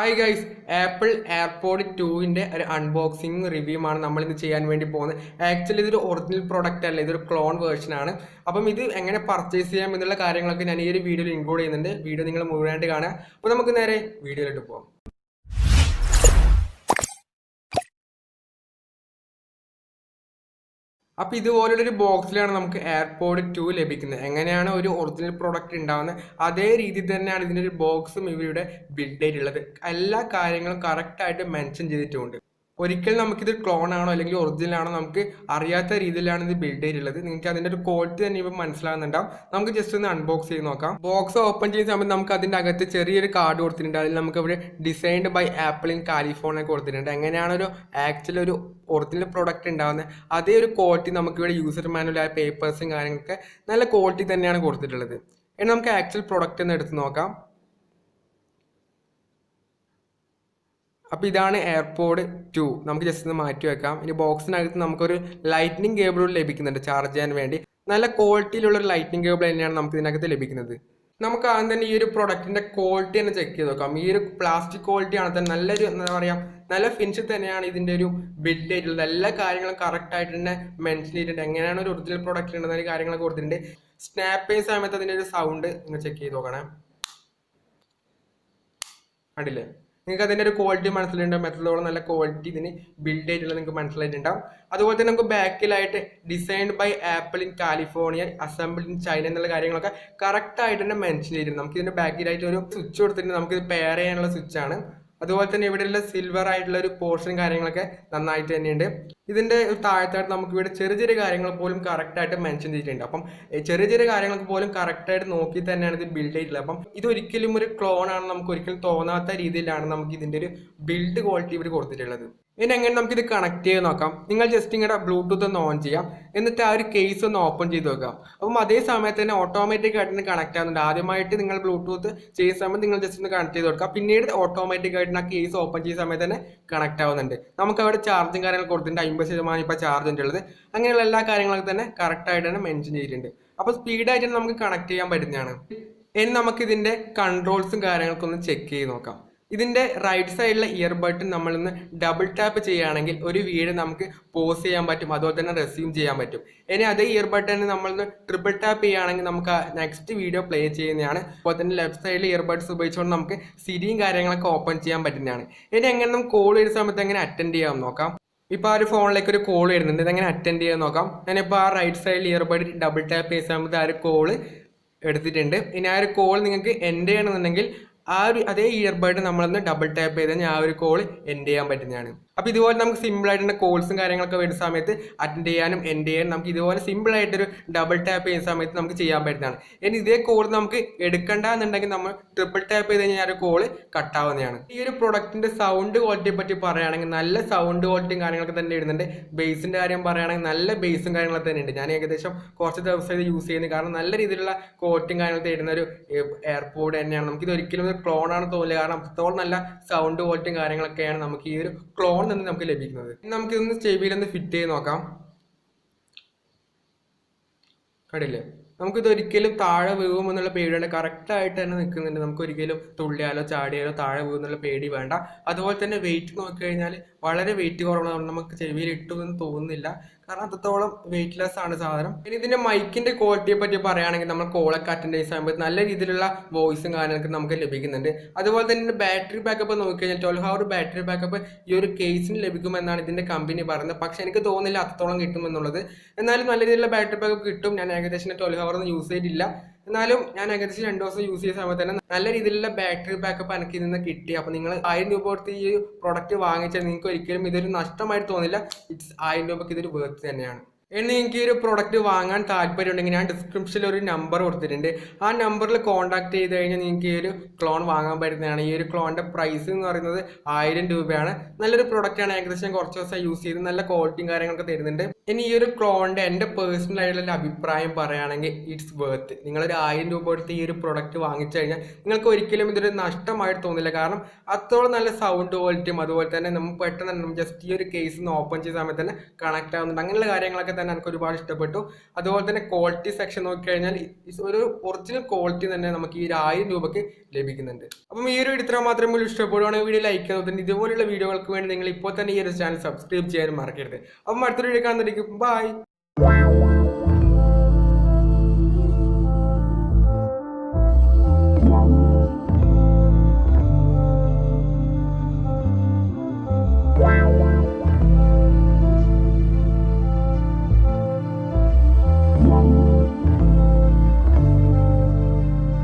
Hi guys, apple AirPod 2ൻ്റെ ഒരു unboxing review ആണ് നമ്മൾ ഇന്ന് ചെയ്യാൻ വേണ്ടി പോകുന്നത്. ആക്ച്വലി ഇതൊരു ഒറിജിനൽ പ്രോഡക്റ്റ് അല്ല, ഇതൊരു ക്ലോൺ വേർഷൻ ആണ്. അപ്പം ഇത് എങ്ങനെ പർച്ചേസ് ചെയ്യാം എന്നുള്ള കാര്യങ്ങളൊക്കെ ഞാൻ ഈ ഒരു വീഡിയോയിൽ ഇൻക്ലൂഡ് ചെയ്യുന്നുണ്ട്. വീഡിയോ നിങ്ങൾ മുഴുവനായിട്ട് കാണുക. അപ്പോൾ നമുക്ക് നേരെ വീഡിയോയിലോട്ട് പോകാം. അപ്പോൾ ഇതുപോലുള്ളൊരു ബോക്സിലാണ് നമുക്ക് എയർപോഡ് 2 ലഭിക്കുന്നത്. എങ്ങനെയാണ് ഒരു ഒറിജിനൽ പ്രോഡക്റ്റ് ഉണ്ടാകുന്നത് അതേ രീതിയിൽ തന്നെയാണ് ഇതിൻ്റെ ഒരു ബോക്സും ഇവരുടെ ബിൽഡ് ചെയ്തിട്ടുള്ളത്. എല്ലാ കാര്യങ്ങളും കറക്റ്റായിട്ട് മെൻഷൻ ചെയ്തിട്ടുമുണ്ട്. ഒരിക്കലും നമുക്കിത് ക്ലോൺ ആണോ അല്ലെങ്കിൽ ഒറിജിനൽ ആണോ നമുക്ക് അറിയാത്ത രീതിയിലാണ് ഇത് ബിൽഡ് ചെയ്തിട്ടുള്ളത്. നിങ്ങൾക്ക് അതിൻ്റെ ഒരു ക്വാളിറ്റി തന്നെ ഇപ്പം മനസ്സിലാകുന്നുണ്ടാവും. നമുക്ക് ജസ്റ്റ് ഒന്ന് അൺബോക്സ് ചെയ്ത് നോക്കാം. ബോക്സ് ഓപ്പൺ ചെയ്യുന്ന സമയത്ത് നമുക്ക് അതിൻ്റെ അകത്ത് ചെറിയൊരു കാർഡ് കൊടുത്തിട്ടുണ്ട്. അതിൽ നമുക്ക് ഇവിടെ designed by Apple in California കൊടുത്തിട്ടുണ്ട്. എങ്ങനെയാണ് ഒരു ആക്ച്വലി ഒരു ഒറിജിനൽ പ്രോഡക്റ്റ് ഉണ്ടാകുന്നത് അതേ ഒരു ക്വാളിറ്റി നമുക്കിവിടെ യൂസർ മാനുവലായ പേപ്പേഴ്സും കാര്യങ്ങളൊക്കെ നല്ല ക്വാളിറ്റി തന്നെയാണ് കൊടുത്തിട്ടുള്ളത്. ഇനി നമുക്ക് ആക്ച്വൽ പ്രോഡക്റ്റ് ഒന്ന് എടുത്ത് നോക്കാം. അപ്പോൾ ഇതാണ് എയർപോഡ് 2. നമുക്ക് ജസ്റ്റ് ഒന്ന് മാറ്റി വെക്കാം. ഇനി ബോക്സിനകത്ത് നമുക്കൊരു ലൈറ്റ്നിങ് കേബിൾ ലഭിക്കുന്നുണ്ട് ചാർജ് ചെയ്യാൻ വേണ്ടി. നല്ല ക്വാളിറ്റിയിലുള്ള ഒരു ലൈറ്റ്നിങ് കേബിൾ തന്നെയാണ് നമുക്ക് ഇതിനകത്ത് ലഭിക്കുന്നത്. നമുക്ക് ആദ്യം തന്നെ ഈ ഒരു പ്രൊഡക്റ്റിൻ്റെ ക്വാളിറ്റി തന്നെ ചെക്ക് ചെയ്ത് നോക്കാം. ഈ ഒരു പ്ലാസ്റ്റിക് ക്വാളിറ്റി ആണ് തന്നെ നല്ലൊരു എന്താ പറയുക നല്ല ഫിനിഷ് തന്നെയാണ് ഇതിൻ്റെ ഒരു ബിൽഡ് ആയിട്ടുള്ളത്. എല്ലാ കാര്യങ്ങളും കറക്റ്റായിട്ട് തന്നെ മെൻഷൻ ചെയ്തിട്ടുണ്ട്. എങ്ങനെയാണ് ഒരു ഒറിജിനൽ പ്രോഡക്റ്റ് ഉണ്ടെന്ന കാര്യങ്ങളൊക്കെ കൊടുത്തിട്ടുണ്ട്. സ്നാപ്പ് ചെയ്യുന്ന സമയത്ത് അതിൻ്റെ ഒരു സൗണ്ട് നിങ്ങൾ ചെക്ക് ചെയ്ത് നോക്കണേ. കണ്ടില്ലേ, നിങ്ങൾക്ക് അതിൻ്റെ ഒരു ക്വാളിറ്റി മനസ്സിലായിട്ടുണ്ടാവും. എത്രത്തോളം നല്ല ക്വാളിറ്റി ഇതിന് ബിൽഡ് ചെയ്തിട്ടുള്ളത് നിങ്ങൾക്ക് മനസ്സിലായിട്ടുണ്ടാവും. അതുപോലെ തന്നെ നമുക്ക് ബാക്കിലായിട്ട് designed by Apple in California, assembled in China എന്നുള്ള കാര്യങ്ങളൊക്കെ കറക്റ്റായിട്ട് തന്നെ മെൻഷൻ ചെയ്തിട്ടുണ്ട്. നമുക്ക് ഇതിൻ്റെ ബാക്കിലായിട്ട് ഒരു സ്വിച്ച് കൊടുത്തിട്ടുണ്ട്. നമുക്ക് ഇത് പെയർ ചെയ്യാനുള്ള സ്വിച്ചാണ്. അതുപോലെ തന്നെ ഇവിടെയുള്ള സിൽവർ ആയിട്ടുള്ള ഒരു പോർഷൻ കാര്യങ്ങളൊക്കെ നന്നായിട്ട് തന്നെയുണ്ട്. ഇതിൻ്റെ താഴത്തായിട്ട് നമുക്ക് ഇവിടെ ചെറിയ ചെറിയ കാര്യങ്ങൾ പോലും കറക്റ്റായിട്ട് മെൻഷൻ ചെയ്തിട്ടുണ്ട്. അപ്പം ചെറിയ ചെറിയ കാര്യങ്ങൾക്ക് പോലും കറക്റ്റായിട്ട് നോക്കി തന്നെയാണ് ഇത് ബിൽഡ് ചെയ്തിട്ടുള്ളത്. അപ്പം ഇതൊരിക്കലും ഒരു ക്ലോൺ ആണ് നമുക്ക് ഒരിക്കലും തോന്നാത്ത രീതിയിലാണ് നമുക്ക് ഇതിൻ്റെ ഒരു ബിൽഡ് ക്വാളിറ്റി ഇവിടെ കൊടുത്തിട്ടുള്ളത്. ഇനി എങ്ങനെ നമുക്കിത് കണക്ട് ചെയ്ത് നോക്കാം. നിങ്ങൾ ജസ്റ്റ് ഇങ്ങനെ ബ്ലൂടൂത്ത് ഒന്ന് ഓൺ ചെയ്യാം. എന്നിട്ട് ആ ഒരു കേസ് ഒന്ന് ഓപ്പൺ ചെയ്ത് വെക്കാം. അപ്പം അതേ സമയത്ത് തന്നെ ഓട്ടോമാറ്റിക് ആയിട്ട് കണക്ട് ആവുന്നുണ്ട്. ആദ്യമായിട്ട് നിങ്ങൾ ബ്ലൂടൂത്ത് ചെയ്യുന്ന സമയത്ത് നിങ്ങൾ ജസ്റ്റ് ഒന്ന് കണക്ട് ചെയ്ത് കൊടുക്കാം. പിന്നീട് ഓട്ടോമാറ്റിക് ആയിട്ട് ആ കേസ് ഓപ്പൺ ചെയ്യുന്ന സമയത്ത് തന്നെ കണക്ട് ആവുന്നുണ്ട്. നമുക്ക് അവിടെ ചാർജും കാര്യങ്ങൾ കൊടുത്തിട്ടുണ്ട്. 50% ഇപ്പോൾ ചാർജ് ഉള്ളത്. അങ്ങനെയുള്ള എല്ലാ കാര്യങ്ങളൊക്കെ തന്നെ കറക്റ്റായിട്ട് തന്നെ മെൻഷൻ ചെയ്തിട്ടുണ്ട്. അപ്പോൾ സ്പീഡായിട്ട് നമുക്ക് കണക്ട് ചെയ്യാൻ പറ്റുന്നതാണ്. ഇനി നമുക്ക് ഇതിൻ്റെ കൺട്രോൾസും കാര്യങ്ങളൊക്കെ ഒന്ന് ചെക്ക് ചെയ്ത് നോക്കാം. ഇതിൻ്റെ റൈറ്റ് സൈഡിലെ ഇയർബഡ് നമ്മളൊന്ന് ഡബിൾ ടാപ്പ് ചെയ്യുകയാണെങ്കിൽ ഒരു വീഡിയോ നമുക്ക് പോസ് ചെയ്യാൻ പറ്റും. അതുപോലെ തന്നെ റെസ്യൂം ചെയ്യാൻ പറ്റും. ഇനി അതേ ഇയർബഡ് തന്നെ നമ്മളൊന്ന് ട്രിപ്പിൾ ടാപ്പ് ചെയ്യുകയാണെങ്കിൽ നമുക്ക് നെക്സ്റ്റ് വീഡിയോ പ്ലേ ചെയ്യുന്നതാണ്. അതുപോലെ തന്നെ ലെഫ്റ്റ് സൈഡിൽ ഇയർബഡ്സ് ഉപയോഗിച്ചുകൊണ്ട് നമുക്ക് സിരിയും കാര്യങ്ങളൊക്കെ ഓപ്പൺ ചെയ്യാൻ പറ്റുന്നതാണ്. ഇനി എങ്ങനെ നമുക്ക് കോൾ ചെയ്യുന്ന സമയത്ത് എങ്ങനെ അറ്റൻഡ് ചെയ്യാൻ നോക്കാം. ഇപ്പോൾ ആ ഒരു ഫോണിലേക്ക് ഒരു കോൾ വരുന്നുണ്ട്. ഇതെങ്ങനെ അറ്റൻഡ് ചെയ്യാൻ നോക്കാം. ഞാനിപ്പോൾ ആ റൈറ്റ് സൈഡിൽ ഇയർബഡ് ഡബിൾ ടാപ്പ് ചെയ്യുന്ന സമയത്ത് ആ ഒരു കോള് എടുത്തിട്ടുണ്ട്. ഇനി ആ ഒരു കോൾ നിങ്ങൾക്ക് എൻഡ് ചെയ്യണമെന്നുണ്ടെങ്കിൽ അതേ ഇയർബഡ് നമ്മളൊന്ന് ഡബിൾ ടാപ്പ് ചെയ്ത് കഴിഞ്ഞാൽ ആ ഒരു കോൾ എൻഡ് ചെയ്യാൻ പറ്റുന്നതാണ്. അപ്പോൾ ഇതുപോലെ നമുക്ക് സിമ്പിളായിട്ട് കോൾസും കാര്യങ്ങളൊക്കെ വരുന്ന സമയത്ത് അറ്റൻഡ് ചെയ്യാനും എൻഡ് ചെയ്യാനും നമുക്ക് ഇതുപോലെ സിമ്പിളായിട്ടൊരു ഡബിൾ ടാപ്പ് ചെയ്യുന്ന സമയത്ത് നമുക്ക് ചെയ്യാൻ പറ്റുന്നതാണ്. ഇനി ഇതേ കോൾ നമുക്ക് എടുക്കണ്ട എന്നുണ്ടെങ്കിൽ നമ്മൾ ട്രിപ്പിൾ ടാപ്പ് ചെയ്ത് കഴിഞ്ഞാൽ ആ ഒരു കോൾ കട്ടാവുന്നതാണ്. ഈ ഒരു പ്രൊഡക്റ്റിൻ്റെ സൗണ്ട് ക്വാളിറ്റിയെ പറ്റി പറയുകയാണെങ്കിൽ നല്ല സൗണ്ട് ക്വാളിറ്റിയും കാര്യങ്ങളൊക്കെ തന്നെ ഇടുന്നുണ്ട്. ബേസിൻ്റെ കാര്യം പറയുകയാണെങ്കിൽ നല്ല ബേസും കാര്യങ്ങളൊക്കെ തന്നെ ഉണ്ട്. ഞാൻ ഏകദേശം കുറച്ച് ദിവസം ഇത് യൂസ് ചെയ്യുന്നത് കാരണം നല്ല രീതിയിലുള്ള ക്വാളിറ്റിയും കാര്യങ്ങളൊക്കെ ഇടുന്ന ഒരു എയർപോഡ് തന്നെയാണ്. നമുക്കിത് ഒരിക്കലും ഒരു ക്ലോൺ ആണെന്ന് തോന്നില്ല. കാരണം അത്രത്തോളം നല്ല സൗണ്ട് ക്വാളിറ്റിയും കാര്യങ്ങളൊക്കെയാണ് നമുക്ക് ഈ ഒരു ക്ലോൺ നിന്ന് നമുക്ക് ലഭിക്കുന്നത്. നമുക്ക് ഇതൊന്ന് ചെവിയിലൊന്ന് ഫിറ്റ് ചെയ്ത് നോക്കാം. കണ്ടില്ലേ, നമുക്കിത് ഒരിക്കലും താഴെ വീഴും എന്നുള്ള പേടിയുണ്ട്. കറക്റ്റായിട്ട് തന്നെ നിൽക്കുന്നുണ്ട്. നമുക്ക് ഒരിക്കലും തുള്ളിയാലോ ചാടിയാലോ താഴെ വീഴും എന്നുള്ള പേടി വേണ്ട. അതുപോലെ തന്നെ വെയിറ്റ് നോക്കിക്കഴിഞ്ഞാൽ വളരെ വെയിറ്റ് കുറവാണ്. നമുക്ക് ചെവിയിൽ ഇട്ടു എന്ന് തോന്നുന്നില്ല. കാരണം അത്രത്തോളം വെയിറ്റ്ലെസ് ആണ് സാധനം. ഇനി ഇതിൻ്റെ മൈക്കിൻ്റെ ക്വാളിറ്റിയെ പറ്റി പറയുകയാണെങ്കിൽ നമ്മൾ കോളൊക്കെ അറ്റൻഡ് ചെയ്യുന്ന സമയത്ത് നല്ല രീതിയിലുള്ള വോയിസും കാര്യങ്ങളൊക്കെ നമുക്ക് ലഭിക്കുന്നുണ്ട്. അതുപോലെ തന്നെ ബാറ്ററി ബാക്കപ്പ് നോക്കിക്കഴിഞ്ഞാൽ 12 hour ബാറ്ററി ബാക്കപ്പ് ഈ ഒരു കേസിന് ലഭിക്കുമെന്നാണ് ഇതിൻ്റെ കമ്പനി പറയുന്നത്. പക്ഷേ എനിക്ക് തോന്നുന്നില്ല അത്രത്തോളം കിട്ടുമെന്നുള്ളത്. എന്നാലും നല്ല രീതിയിലുള്ള ബാറ്ററി ബാക്കപ്പ് കിട്ടും. ഞാൻ ഏകദേശം 12 hour ഒന്നും യൂസ് ചെയ്തിട്ടില്ല. എന്നാലും ഞാൻ ഏകദേശം 2 ദിവസം യൂസ് ചെയ്യുന്ന സമയത്ത് തന്നെ നല്ല രീതിയിലുള്ള ബാറ്ററി ബാക്കപ്പ് എനിക്ക് ഇതിൽ നിന്ന് കിട്ടി. അപ്പോൾ നിങ്ങൾ 1000 രൂപ കൊടുത്ത് ഈ പ്രൊഡക്റ്റ് വാങ്ങിച്ചാൽ നിങ്ങൾക്ക് ഒരിക്കലും ഇതൊരു നഷ്ടമായിട്ട് തോന്നില്ല. 1000 രൂപയ്ക്ക് ഇതൊരു വേർത്ത് തന്നെയാണ്. ഇനി നിങ്ങൾക്ക് ഈ ഒരു പ്രൊഡക്റ്റ് വാങ്ങാൻ താല്പര്യം ഉണ്ടെങ്കിൽ ഞാൻ ഡിസ്ക്രിപ്ഷനിൽ ഒരു നമ്പർ കൊടുത്തിട്ടുണ്ട്. ആ നമ്പറിൽ കോൺടാക്ട് ചെയ്ത് കഴിഞ്ഞാൽ നിങ്ങൾക്ക് ഈ ഒരു ക്ലോൺ വാങ്ങാൻ പറ്റുന്നതാണ്. ഈ ഒരു ക്ലോണിൻ്റെ പ്രൈസ് എന്ന് പറയുന്നത് 1000 രൂപയാണ്. നല്ലൊരു പ്രൊഡക്റ്റാണ്. ഏകദേശം കുറച്ച് ദിവസം യൂസ് ചെയ്ത് നല്ല ക്വാളിറ്റിയും കാര്യങ്ങളൊക്കെ തരുന്നുണ്ട്. ഇനി ഈ ഒരു ക്ലോണിൻ്റെ എൻ്റെ പേഴ്സണൽ ആയിട്ടുള്ള അഭിപ്രായം പറയുകയാണെങ്കിൽ ഇറ്റ്സ് വേർത്ത്. നിങ്ങളൊരു 1000 രൂപ കൊടുത്ത് ഈ ഒരു പ്രൊഡക്റ്റ് വാങ്ങിച്ചു കഴിഞ്ഞാൽ നിങ്ങൾക്ക് ഒരിക്കലും ഇതൊരു നഷ്ടമായിട്ട് തോന്നില്ല. കാരണം അത്രത്തോളം നല്ല സൗണ്ട് ക്വാളിറ്റിയും അതുപോലെ തന്നെ നമുക്ക് പെട്ടെന്ന് തന്നെ ജസ്റ്റ് ഈ ഒരു കേസ് ഒന്ന് ഓപ്പൺ ചെയ്ത സമയത്ത് തന്നെ കണക്ട് ആവുന്നുണ്ട്. അങ്ങനെയുള്ള കാര്യങ്ങളൊക്കെ തന്നെ എനിക്ക് ഒരുപാട് ഇഷ്ടപ്പെട്ടു. അതുപോലെ തന്നെ ക്വാളിറ്റി സെക്ഷൻ നോക്കിക്കഴിഞ്ഞാൽ ഒരു ഒറിജിനൽ ക്വാളിറ്റി തന്നെ നമുക്ക് ഈ 1000 രൂപയ്ക്ക് ലഭിക്കുന്നുണ്ട്. അപ്പം ഈ ഒരു വീഡിയോ ഇത്ര മാത്രമേ ഇഷ്ടപ്പെടുവാണെങ്കിൽ വീഡിയോ ലൈക്ക് ചെയ്തോ. തന്നെ ഇതുപോലുള്ള വീഡിയോകൾക്ക് വേണ്ടി നിങ്ങൾ ഇപ്പോൾ തന്നെ ഈ ഒരു ചാനൽ സബ്സ്ക്രൈബ് ചെയ്യാനും മറക്കരുത്. അപ്പം അടുത്തൊരു വീഡിയോ കാണുന്നതായിരിക്കും. ബൈ.